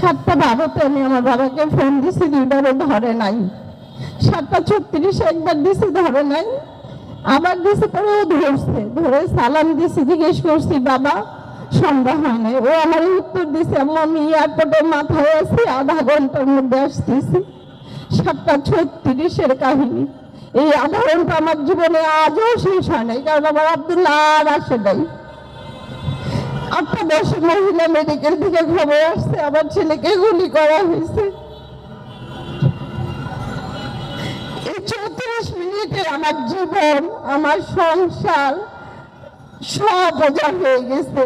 7:12 আমি আমার বাবাকে ফোন দিছি, দুইবারও ধরে নাই। 7:36 একবার দিছি, ধরে নাই। আবার দিছি, পরে ও ধরছে, ধরে সালাম দিছি, জিজ্ঞেস করছি বাবা, সন্ধ্যা হয় নাই। ও আমার উত্তর দিছে, আমি এয়ারপোর্টের মাথায় আছি, আধা ঘন্টার মধ্যে আসতেছি। 7:36 কাহিনী। এই আধা ঘন্টা আমার জীবনে আজও শেষ হয় নাই, কারণ আমার আব্দুল্লাহ আর আসে নাই। 8:10 মহিলা মেডিকেল থেকে খবর আসছে আমার ছেলেকে গুলি করা হয়েছে। এই 34 মিনিটে আমার জীবন, আমার সংসার সব বোঝা হয়ে গেছে।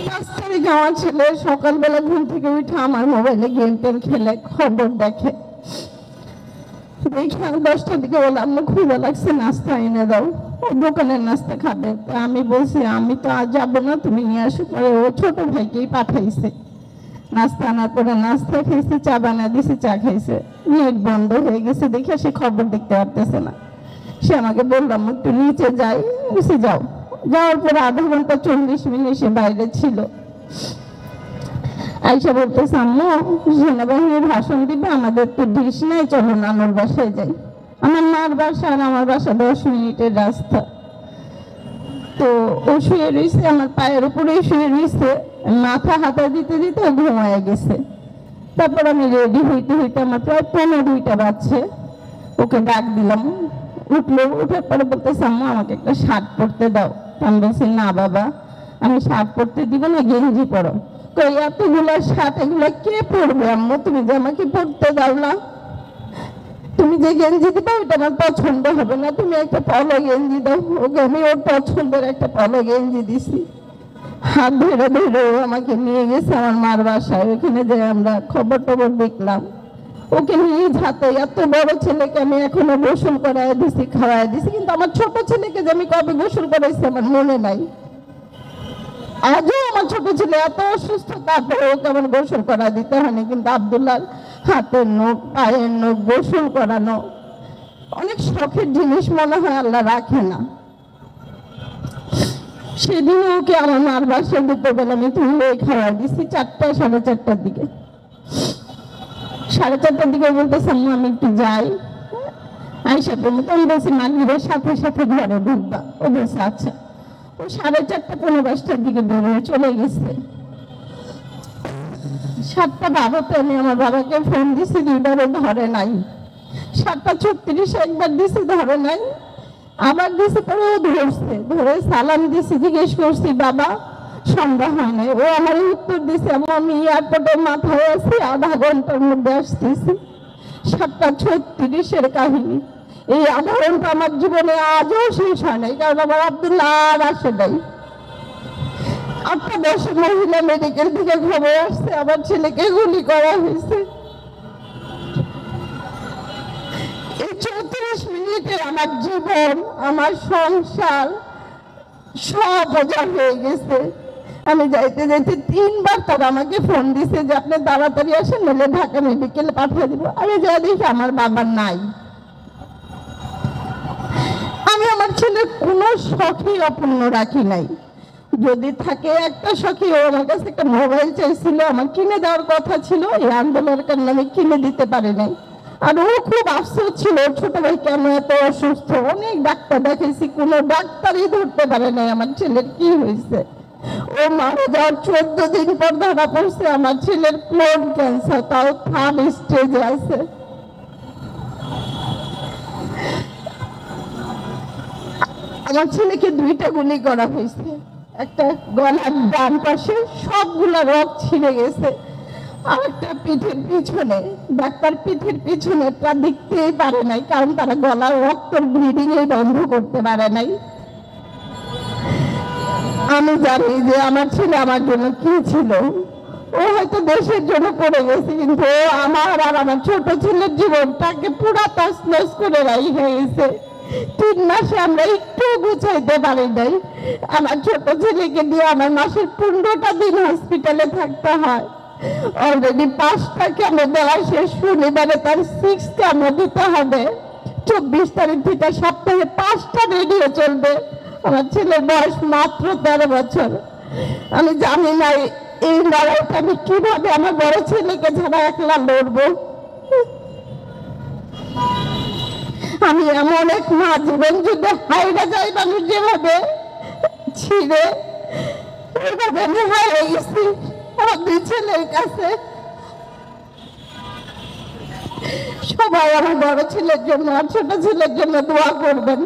5 তারিখ আমার ছেলে সকালবেলা ঘুম থেকে উঠে আমার মোবাইলে গেম টেম খেলে, খবর দেখে। দেখে 10টার দিকে বললাম, ক্ষুধা লাগছে, নাস্তা এনে দাও, ও দোকানের নাস্তা খাবে। আমি বলছি আমি তো আজ যাবো না, তুমি নিয়ে আসো। পরে ও ছোট ভাইকেই পাঠাইছে, নাস্তা আনার পরে নাস্তা খাইছে, চা বানা দিছে, চা খাইছে। নেট বন্ধ হয়ে গেছে দেখে সে খবর দেখতে পারতেছে না। সে আমাকে বললাম একটু নিচে যাই, নিচে যাও। যাওয়ার পরে আধা ঘন্টা 40 মিনিট সে বাইরে ছিল। আইসা বলতেছে, আম্মু সেনাবাহিনীর ভাষণ দিবে, আমাদের তো ডিশ নাই, চলো নানুর বাসায় যাই। আমার মার বাসা আর আমার বাসা 10 মিনিটের রাস্তা। তো ও শুয়ে রয়েছে, আমার পায়ের উপরেই শুয়ে রয়েছে, মাথা হাতা দিতে দিতে ঘুমায় গেছে। তারপর আমি রেডি হইতে হইতে আমার প্রায় 15-2টা বাজছে। ওকে ডাক দিলাম, উঠলো। উঠার পরে বলতেছে, আম্মু আমাকে একটা শার্ট পরতে দাও। আমি বলছি, না বাবা, আমি শার্ট পরতে দিব না, গেঞ্জি পরো। কই এতগুলো শার্ট, এগুলো কে পরবে আম্মু? তুমি যে আমাকে পরতে দাও না, তুমি যে গেঞ্জি দিবা ওইটা আমার পছন্দ হবে না, তুমি একটা পলো গেঞ্জি দাও। ওকে আমি ওর পছন্দের একটা পলো গেঞ্জি দিছি। হাত ধরে ধরে আমাকে নিয়ে গেছে আমার মার বাসায়। ওখানে যে আমরা খবর টবর দেখলাম, ওকে নিয়ে হাতে, এত বড় ছেলেকে আমি এখনো গোসল করায় দিছি, খাওয়াই দিছি, কিন্তু আমার ছোট ছেলেকে যে আমি কবে গোসল করাইছি আমার মনে নাই। আজও আমার ছোট ছেলে এত অসুস্থ, তারপরে ওকে আমার গোসল করা দিতে হয়নি। কিন্তু আব্দুল্লাহর হাতের নখ, পায়ের নখ গোসল করানো অনেক শখের জিনিস, মনে হয় আল্লাহ রাখে না। সেদিন ওকে আমার মার বাসায় দুপুরবেলা আমি তুলে খাওয়াই দিছি 4টা 4:30টার দিকে। 4:30টার দিকে বলতেছে, আম্মু আমি একটু যাই। আইসা বলবো, আমি বলছি মাগরিবের সাথে সাথে ঘরে ঢুকবা। ও বলছে আচ্ছা। ও 4:30টা 15-5টার দিকে বেরোয় চলে গেছে। 7:12 আমি আমার বাবাকে ফোন দিছি, দুইবারও ধরে নাই। 7:36 একবার দিছি, ধরে নাই। আবার দিছি, পরে ও ধরছে, ধরে সালাম দিছি, জিজ্ঞেস করছি বাবা, সন্ধ্যা হয় নাই। ও আমার উত্তর দিছে, আমি এয়ারপোর্টের মাথায় আছি, আধা ঘন্টার মধ্যে আসতেছি। 7:36 কাহিনী। এই আধা ঘন্টা আমার জীবনে আজও শেষ হয় নাই, কারণ আমার আব্দুল্লাহ আর আসে নাই। 8:10 মহিলা মেডিকেল থেকে খবর আসছে আমার ছেলেকে গুলি করা হয়েছে। এই 34 মিনিটে আমার জীবন, আমার সংসার সব বোঝা হয়ে গেছে। আমি যাইতে যাইতে 3বার তারা আমাকে ফোন দিছে যে আপনি তাড়াতাড়ি আসেন, নইলে ঢাকা মেডিকেলে পাঠিয়ে দিব। আমি যা দেখি আমার বাবা নাই। আমি আমার ছেলের কোনো শখই অপূর্ণ রাখি নাই। যদি থাকে একটা শখই, ও আমার কাছে একটা মোবাইল চাইছিল, আমার কিনে দেওয়ার কথা ছিল, এই আন্দোলনের কারণে আমি কিনে দিতে পারি নাই। আর ও খুব আফসোস ছিল, ছোট ভাই কেন এত অসুস্থ। অনেক ডাক্তার দেখাইছি, কোনো ডাক্তারই ধরতে পারে নাই আমার ছেলের কি হয়েছে। ও মারা যাওয়ার 14 দিন পর ধরা পড়ছে আমার ছেলের কোলন ক্যান্সার, তাও 3rd স্টেজে আছে। আমার ছেলেকে 2টা গুলি করা হয়েছে, একটা গলার ডান পাশে সবগুলা রক্ত ছিঁড়ে গেছে, আর একটা পিঠের পিছনে। ডাক্তার পিঠের পিছনেটা দেখতেই পারে নাই, কারণ তারা গলার রক্ত ব্লিডিং বন্ধ করতে পারে নাই। আমি জানি যে আমার ছেলে আমার জন্য কি ছিল। ও হয়তো দেশের জন্য করে গেছে, কিন্তু ও আমার আর আমার ছোট ছেলের জীবনটাকে পুরা তছনছ করে রেখে গেছে। 3 মাসে আমরা একটু গুছাইতে পারি নাই। আমার ছোট ছেলেকে দিয়ে আমার মাসের 15টা দিন হসপিটালে থাকতে হয়। অলরেডি 5টা কেমো দেওয়া শেষ, শনিবারে তার 6 কেমো দিতে হবে। 24 তারিখ থেকে সপ্তাহে 5টা রেডিও চলবে। আমার ছেলের বয়স মাত্র 13 বছর। আমি জানি না এই লড়াইটা আমি কিভাবে আমার বড় ছেলেকে ছাড়া একলা লড়বো। আমি এমন এক মা, জীবন যুদ্ধে হাইরা যাই মানুষ যেভাবে ছিঁড়ে, এইভাবে আমি হারিয়ে গেছি আমার দুই ছেলের কাছে। সবাই আমার বড় ছেলের জন্য আর ছোট ছেলের জন্য দোয়া করবেন।